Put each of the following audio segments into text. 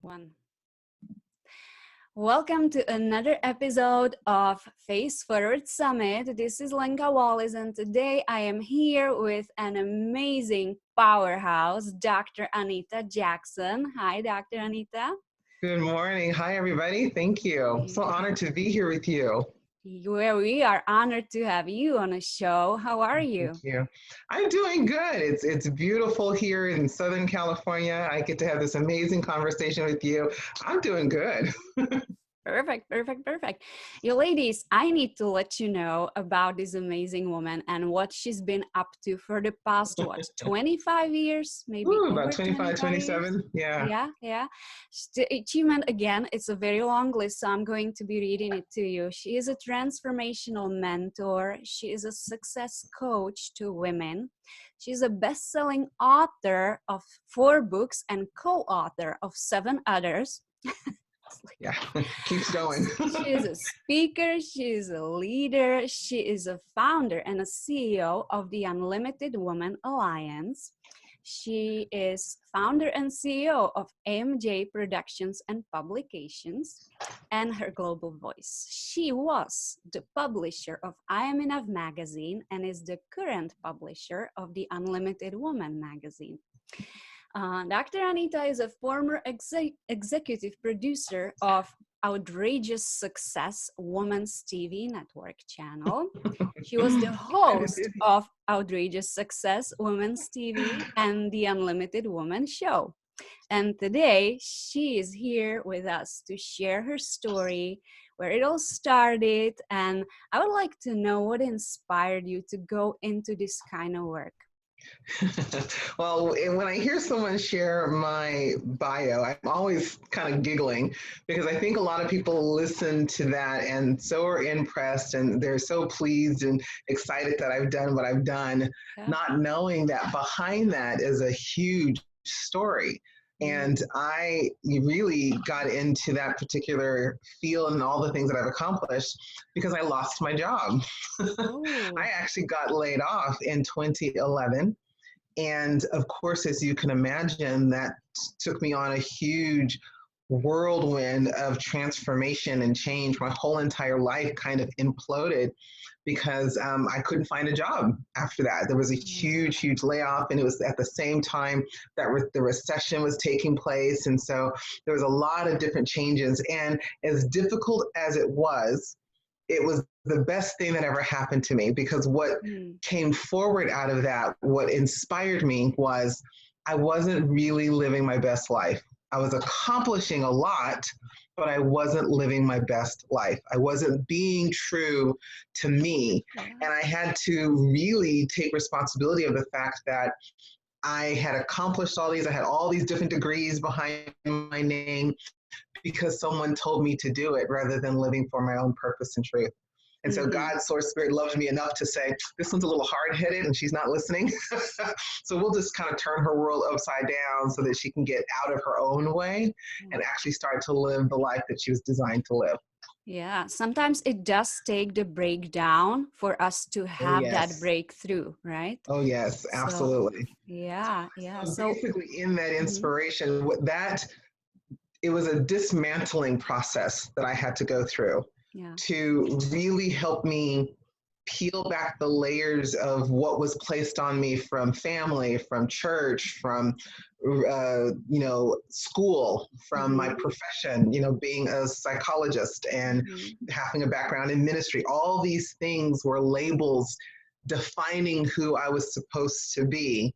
One. Welcome to another episode of Face Forward Summit. This is Lenka Wallis, and today I am here with an amazing powerhouse, Dr. Anita Jackson. Hi, Dr. Anita. Good morning. Hi, everybody. Thank you. So honored to be here with you. Where we are honored to have you on a show. How are Thank you? you. I'm doing good. It's beautiful here in Southern California. I get to have this amazing conversation with you. I'm doing good. Perfect. You ladies, I need to let you know about this amazing woman and what she's been up to for the past, 25 years? Maybe Ooh, about over 25, 25 years? 27. Yeah. Yeah. The achievement, again, it's a very long list, so I'm going to be reading it to you. She is a transformational mentor. She is a success coach to women. She's a best-selling author of 4 books and co-author of 7 others. Yeah, keeps going. She is a speaker, she is a leader, she is a founder and a CEO of the Unlimited Women Alliance. She is founder and CEO of AMJ Productions and Publications and her global voice. She was the publisher of I Am Enough magazine and is the current publisher of the Unlimited Woman magazine. Dr. Anita is a former executive producer of Outrageous Success Women's TV network channel. She was the host of Outrageous Success Women's TV and the Unlimited Woman show. And today she is here with us to share her story, where it all started. And I would like to know what inspired you to go into this kind of work. Well, when I hear someone share my bio, I'm always kind of giggling because I think a lot of people listen to that and so are impressed and they're so pleased and excited that I've done what I've done, not knowing that behind that is a huge story. And I really got into that particular field and all the things that I've accomplished because I lost my job. I actually got laid off in 2011. And of course, as you can imagine, that took me on a huge whirlwind of transformation and change. My whole entire life kind of imploded because I couldn't find a job after that. There was a huge layoff, and it was at the same time that the recession was taking place. And so there was a lot of different changes. And as difficult as it was the best thing that ever happened to me because what came forward out of that, what inspired me was I wasn't really living my best life. I was accomplishing a lot, but I wasn't living my best life. I wasn't being true to me. And I had to really take responsibility of the fact that I had accomplished all these, I had all these different degrees behind my name because someone told me to do it rather than living for my own purpose and truth. And so God, Source Spirit loves me enough to say, this one's a little hard-headed and she's not listening. So we'll just kind of turn her world upside down so that she can get out of her own way and actually start to live the life that she was designed to live. Yeah, sometimes it does take the breakdown for us to have that breakthrough, right? Oh, yes, absolutely. So, yeah. So basically in that inspiration, it was a dismantling process that I had to go through to really help me peel back the layers of what was placed on me from family, from church, from school, from my profession, being a psychologist and having a background in ministry. All these things were labels defining who I was supposed to be.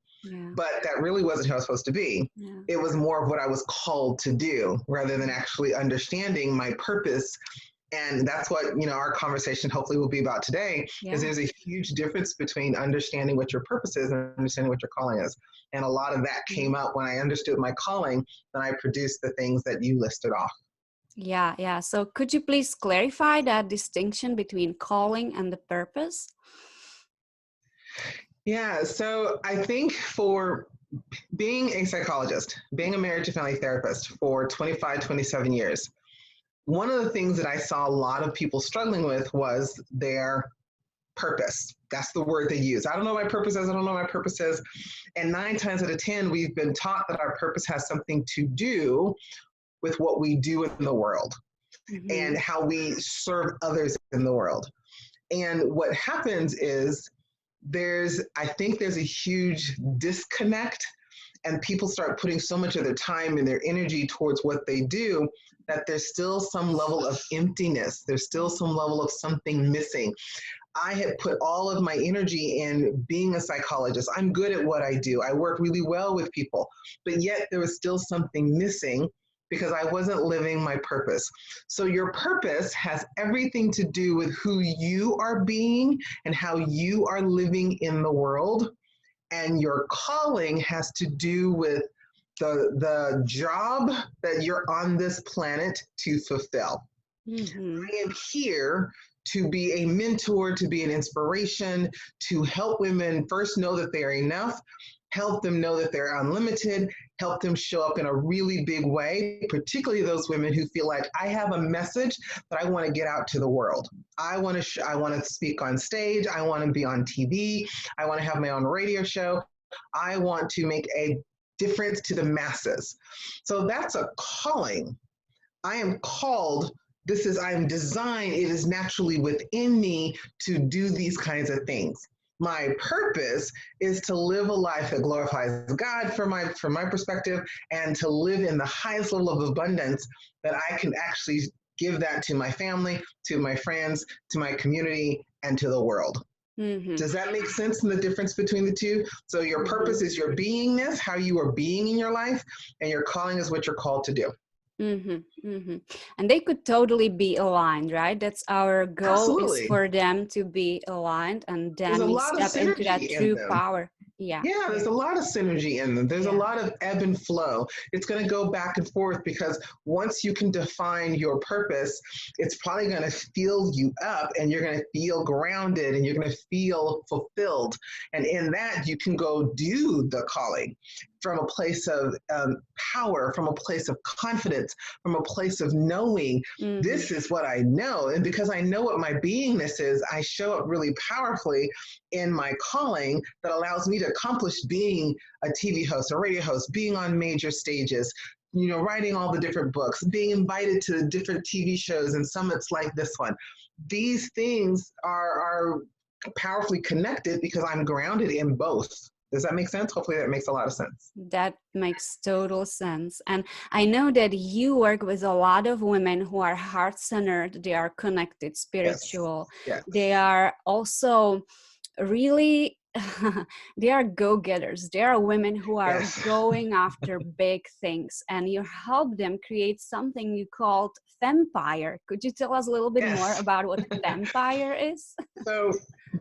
But that really wasn't who I was supposed to be. It was more of what I was called to do rather than actually understanding my purpose. And that's what, our conversation hopefully will be about today, is there's a huge difference between understanding what your purpose is and understanding what your calling is. And a lot of that came up when I understood my calling, then I produced the things that you listed off. Yeah. So could you please clarify that distinction between calling and the purpose? Yeah, so I think for being a psychologist, being a marriage and family therapist for 25, 27 years, one of the things that I saw a lot of people struggling with was their purpose. That's the word they use. I don't know what my purpose is. I don't know what my purpose is. And 9 times out of 10, we've been taught that our purpose has something to do with what we do in the world Mm-hmm. and how we serve others in the world. And what happens is I think there's a huge disconnect, and people start putting so much of their time and their energy towards what they do that there's still some level of emptiness. There's still some level of something missing. I had put all of my energy in being a psychologist. I'm good at what I do. I work really well with people, but yet there was still something missing because I wasn't living my purpose. So your purpose has everything to do with who you are being and how you are living in the world. And your calling has to do with the job that you're on this planet to fulfill. Mm-hmm. I am here to be a mentor, to be an inspiration, to help women first know that they are enough, help them know that they're unlimited, help them show up in a really big way, particularly those women who feel like I have a message that I want to get out to the world. I want to speak on stage, I want to be on TV, I want to have my own radio show. I want to make a difference to the masses. So that's a calling. I am called, I am designed, it is naturally within me to do these kinds of things. My purpose is to live a life that glorifies God from my perspective, and to live in the highest level of abundance that I can actually give that to my family, to my friends, to my community, and to the world. Mm-hmm. Does that make sense in the difference between the two? So your Mm-hmm. purpose is your beingness, how you are being in your life, and your calling is what you're called to do. Mm-hmm, mm-hmm. And they could totally be aligned, right? That's our goal, is Absolutely. for them to be aligned, and There's then a we lot of step into that synergy in true them. power. Yeah. Yeah, there's a lot of synergy in them. There's a Yeah. lot of ebb and flow. It's going to go back and forth because once you can define your purpose, it's probably going to fill you up, and you're going to feel grounded, and you're going to feel fulfilled. And in that, you can go do the calling from a place of power, from a place of confidence, from a place of knowing Mm-hmm. this is what I know. And because I know what my beingness is, I show up really powerfully in my calling that allows me to accomplish being a TV host, a radio host, being on major stages, writing all the different books, being invited to different TV shows and summits like this one. These things are powerfully connected because I'm grounded in both. Does that make sense? Hopefully that makes a lot of sense. That makes total sense. And I know that you work with a lot of women who are heart-centered, they are connected, Yes. spiritual. Yes. They are also really they are go-getters. They are women who are Yes. going after big things, and you help them create something you called Fempire. Could you tell us a little bit more Yes. about what Fempire is? So,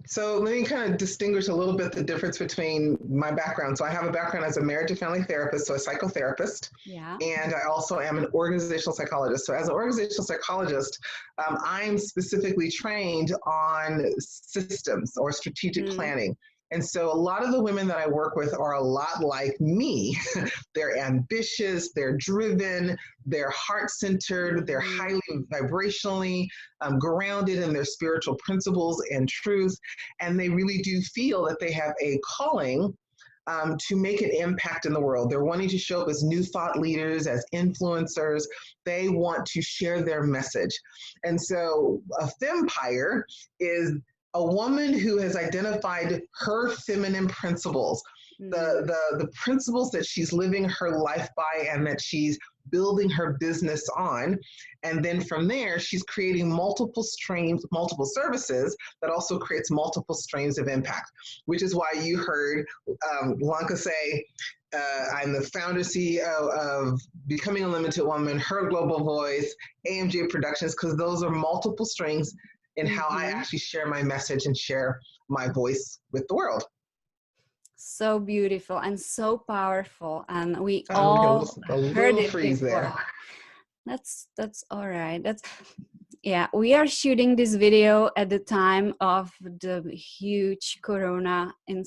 so let me kind of distinguish a little bit the difference between my background. So I have a background as a marriage and family therapist, so a psychotherapist, Yeah. and I also am an organizational psychologist. So as an organizational psychologist, I'm specifically trained on systems or strategic Mm. planning. And so a lot of the women that I work with are a lot like me. They're ambitious, they're driven, they're heart-centered, they're Mm-hmm. highly vibrationally grounded in their spiritual principles and truth, and they really do feel that they have a calling to make an impact in the world. They're wanting to show up as new thought leaders, as influencers. They want to share their message. And so a fempire is a woman who has identified her feminine principles, Mm. the principles that she's living her life by and that she's building her business on. And then from there, she's creating multiple streams, multiple services that also creates multiple streams of impact, which is why you heard Blanca say, I'm the founder CEO of Becoming a Limited Woman, Her Global Voice, AMJ Productions, because those are multiple strings in how I Mm-hmm. actually share my message and share my voice with the world. So beautiful and so powerful, and we We got all a heard little it freeze before. there. That's all right. That's, yeah, we are shooting this video at the time of the huge corona in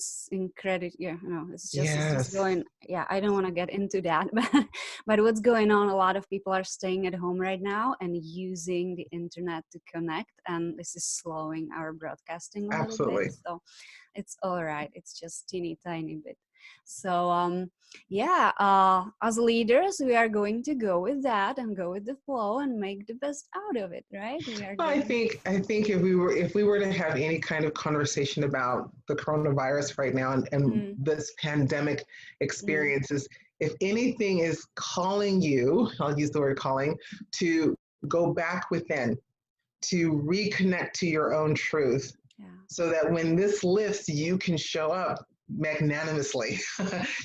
credit. Yeah, no, it's just Yes, going. Yeah, I don't want to get into that, but what's going on? A lot of people are staying at home right now and using the internet to connect, and this is slowing our broadcasting a little bit. absolutely. So it's all right. It's just teeny tiny bit. So yeah, as leaders, we are going to go with that and go with the flow and make the best out of it, right? We are Well, I going. think I think if we were to have any kind of conversation about the coronavirus right now and Mm, this pandemic mm, experiences, if anything is calling you, I'll use the word calling, to go back within, to reconnect to your own truth, yeah. so that when this lifts, you can show up magnanimously.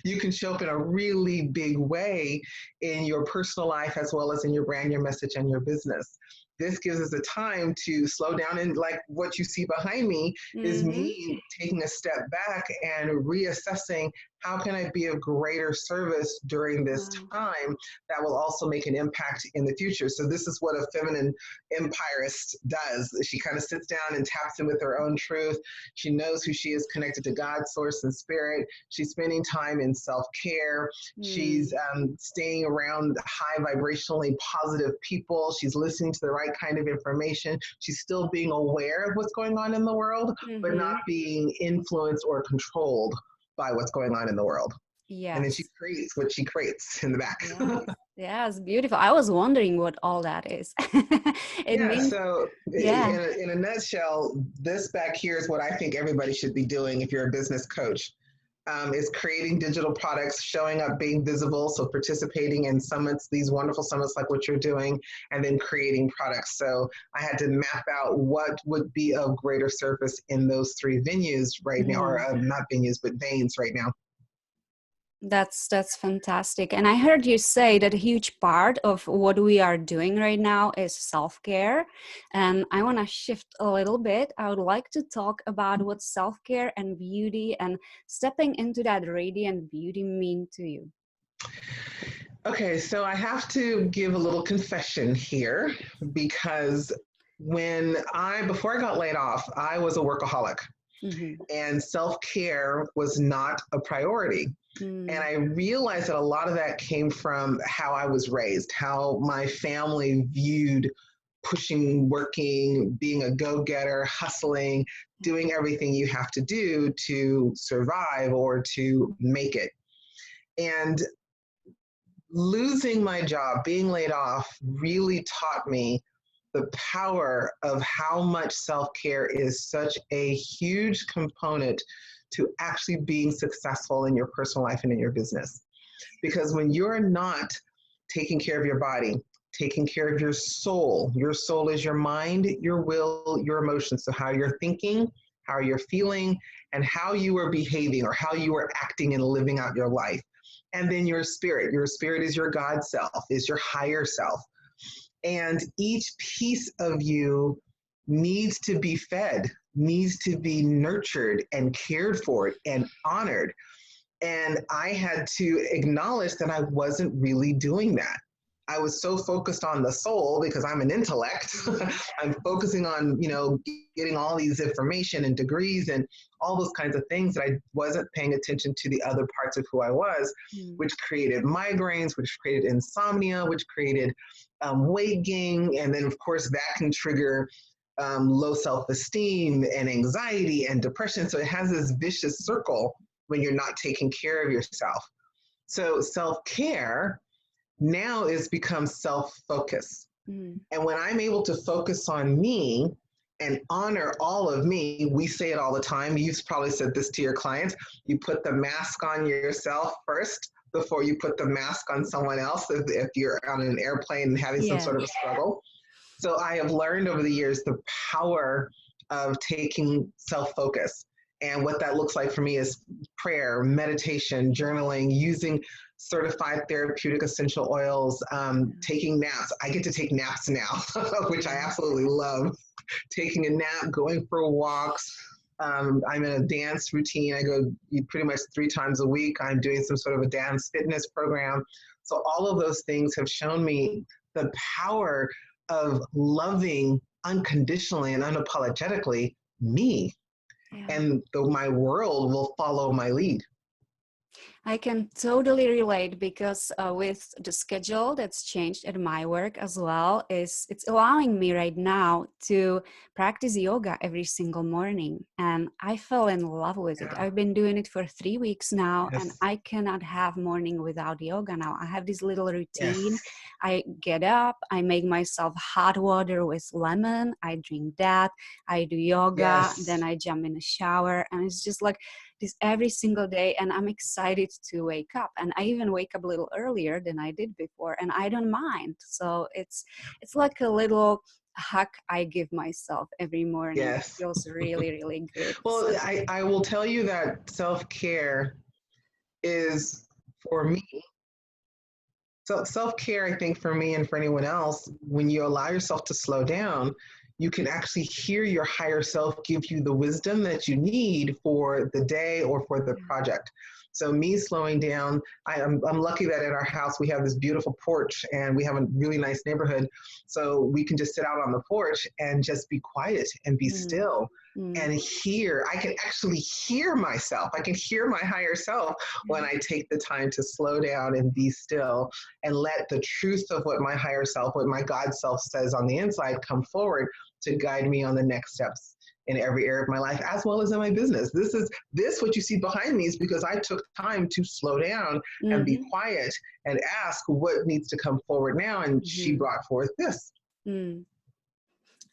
You can show up in a really big way in your personal life as well as in your brand, your message, and your business. This gives us a time to slow down, and like what you see behind me is Mm-hmm. me taking a step back and reassessing how can I be of greater service during this Wow. time that will also make an impact in the future. So this is what a feminine empirist does. She kind of sits down and taps in with her own truth. She knows who she is, connected to God, source, and spirit. She's spending time in self care. She's Mm, staying around high vibrationally positive people. She's listening to the right kind of information. She's still being aware of what's going on in the world, but not mm-hmm. being influenced or controlled by what's going on in the world. And then she Yes. creates what she creates in the back. Yes. Yes. Beautiful. I was wondering what all that is. It Yeah, means, so yeah. in a nutshell, this back here is what I think everybody should be doing if you're a business coach. Is creating digital products, showing up, being visible, so participating in summits, these wonderful summits like what you're doing, and then creating products. So I had to map out what would be of greater service in those three venues right now, or Mhm. not venues, but veins right now. That's fantastic. And I heard you say that a huge part of what we are doing right now is self-care. And I want to shift a little bit. I would like to talk about what self-care and beauty and stepping into that radiant beauty mean to you. Okay, so I have to give a little confession here because before I got laid off, I was a workaholic Mm-hmm. and self care was not a priority. And I realized that a lot of that came from how I was raised, how my family viewed pushing, working, being a go getter, hustling, doing everything you have to do to survive or to make it. And losing my job, being laid off, really taught me the power of how much self care is such a huge component to actually being successful in your personal life and in your business. Because when you're not taking care of your body, taking care of your soul is your mind, your will, your emotions. So, how you're thinking, how you're feeling, and how you are behaving or how you are acting and living out your life. And then your spirit. Your spirit is your God self, is your higher self. And each piece of you needs to be fed, needs to be nurtured and cared for and honored. And I had to acknowledge that I wasn't really doing that. I was so focused on the soul because I'm an intellect. I'm focusing on, getting all these information and degrees and all those kinds of things that I wasn't paying attention to the other parts of who I was, Mm-hmm. which created migraines, which created insomnia, which created weight gain. And then, of course, that can trigger low self esteem and anxiety and depression. So it has this vicious circle when you're not taking care of yourself. So self care now is become self focus. Mm-hmm. And when I'm able to focus on me and honor all of me, we say it all the time. You've probably said this to your clients. You put the mask on yourself first before you put the mask on someone else if you're on an airplane and having some Yeah. sort of a struggle. So I have learned over the years the power of taking self focus. And what that looks like for me is prayer, meditation, journaling, using certified therapeutic essential oils, taking naps. I get to take naps now, which I Yeah. absolutely love. Taking a nap, going for walks. I'm in a dance routine. I go pretty much 3 times a week. I'm doing some sort of a dance fitness program. So all of those things have shown me the power of loving unconditionally and unapologetically me, Yeah. and my world will follow my lead. I can totally relate because with the schedule that's changed at my work as well, is it's allowing me right now to practice yoga every single morning, and I fell in love with it. Yeah. I've been doing it for 3 weeks now, and Yes. I cannot have morning without yoga now. I have this little routine. Yes. I get up, I make myself hot water with lemon, I drink that, I do yoga, then Yes. I jump in a shower, and it's just like this every single day, and I'm excited to wake up, and I even wake up a little earlier than I did before, and I don't mind. So it's like a little hug I give myself every morning. It Yes. feels really, really good. Well, So I will tell you that self-care is for me. So self-care, I think for me and for anyone else, when you allow yourself to slow down, you can actually hear your higher self give you the wisdom that you need for the day or for the project. So me slowing down, I'm lucky that at our house we have this beautiful porch and we have a really nice neighborhood. So we can just sit out on the porch and just be quiet and be mm, still mm, and hear. I can actually hear myself. I can hear my higher self when I take the time to slow down and be still and let the truth of what my higher self, what my God self says on the inside come forward to guide me on the next steps in every area of my life, as well as in my business. This what you see behind me is because I took time to slow down and be mm-hmm, quiet and ask what needs to come forward now. And she mm-hmm, brought forth this. mm.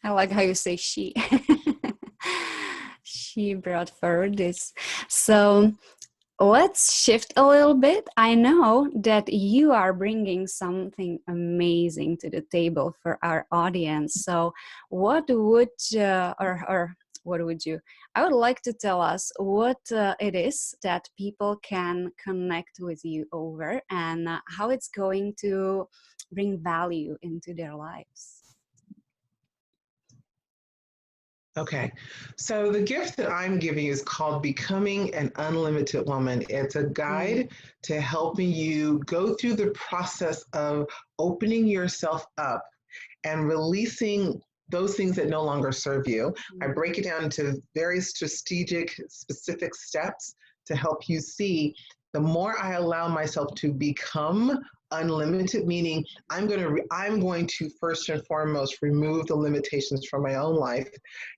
I like how you say she. She brought forward this. So let's shift a little bit. I know that you are bringing something amazing to the table for our audience. So, what would or what would you? I would like to tell us what it is that people can connect with you over, and how it's going to bring value into their lives. Okay, so the gift that I'm giving is called Becoming an Unlimited Woman. It's a Mm, guide to helping you go through the process of opening yourself up and releasing those things that no longer serve you. I mm, break it down into very strategic, specific steps to help you see the more I allow myself to become unlimited, meaning I'm going to first and foremost remove the limitations from my own life.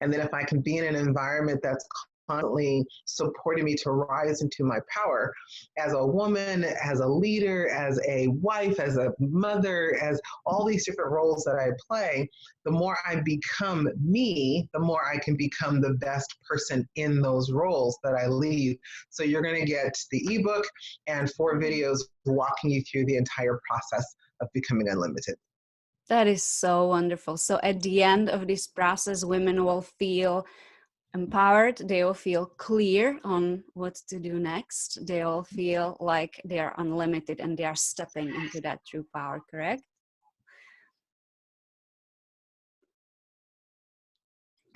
And then if I can be in an environment that's constantly supporting me to rise into my power as a woman, as a leader, as a wife, as a mother, as all these different roles that I play, the more I become me, the more I can become the best person in those roles that I leave. So you're going to get the ebook and 4 videos walking you through the entire process of becoming unlimited. that is so wonderful. So at the end of this process, women will feel empowered, they will feel clear on what to do next, they will feel like they are unlimited and they are stepping into that true power, correct?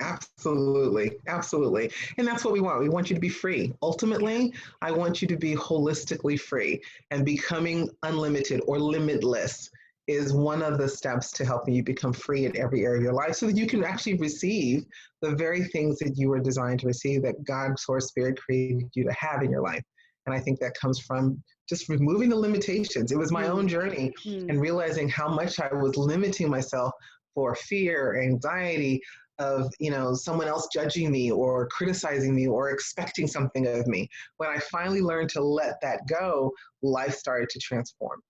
Absolutely. Absolutely. And that's what we want. We want you to be free. Ultimately, I want you to be holistically free, and becoming unlimited or limitless is one of the steps to helping you become free in every area of your life so that you can actually receive the very things that you were designed to receive, that God, Source, Spirit created you to have in your life. And I think that comes from just removing the limitations. It was my own Mm, journey mm. and realizing how much I was limiting myself for fear, anxiety, of someone else judging me or criticizing me or expecting something of me. When I finally learned to let that go, life started to transform.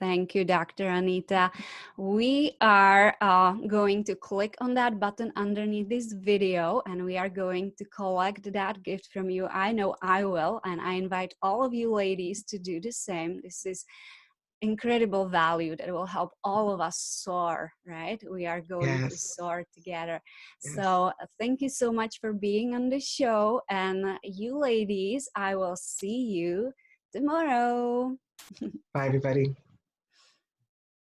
Thank you, Dr. Anita. We are going to click on that button underneath this video, and we are going to collect that gift from you. I know I will, and I invite all of you ladies to do the same. This is incredible value that will help all of us soar, right? We are going to Yes. soar together. Yes. So thank you so much for being on the show. And you ladies, I will see you tomorrow. Bye, everybody.